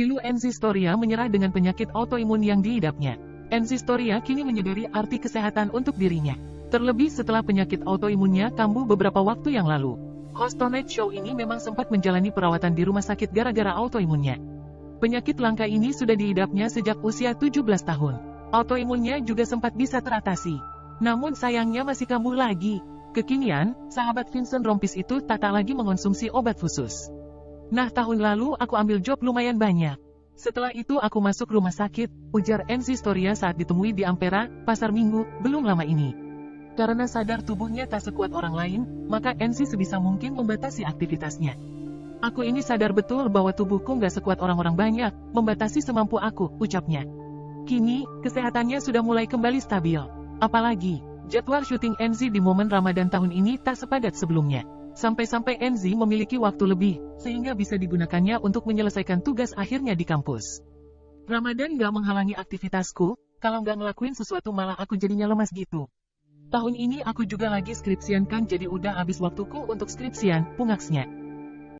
pilu Enzi Storia menyerah dengan penyakit autoimun yang diidapnya. Enzi Storia kini menyadari arti kesehatan untuk dirinya. Terlebih setelah penyakit autoimunnya kambuh beberapa waktu yang lalu. Host Tonight Show ini memang sempat menjalani perawatan di rumah sakit gara-gara autoimunnya. Penyakit langka ini sudah diidapnya sejak usia 17 tahun. Autoimunnya juga sempat bisa teratasi. Namun sayangnya masih kambuh lagi. Kekinian, sahabat Vincent Rompis itu tak lagi mengonsumsi obat khusus. Nah, tahun lalu aku ambil job lumayan banyak. Setelah itu aku masuk rumah sakit, ujar Enzi Storia saat ditemui di Ampera, Pasar Minggu, belum lama ini. Karena sadar tubuhnya tak sekuat orang lain, maka Enzi sebisa mungkin membatasi aktivitasnya. Aku ini sadar betul bahwa tubuhku nggak sekuat orang-orang banyak, membatasi semampu aku, ucapnya. Kini, kesehatannya sudah mulai kembali stabil. Apalagi, jadwal syuting Enzi di momen Ramadan tahun ini tak sepadat sebelumnya. Sampai-sampai Enzi memiliki waktu lebih, sehingga bisa digunakannya untuk menyelesaikan tugas akhirnya di kampus. Ramadan gak menghalangi aktivitasku, kalau gak ngelakuin sesuatu malah aku jadinya lemas gitu. Tahun ini aku juga lagi skripsian kan jadi udah habis waktuku untuk skripsian, pungaksnya.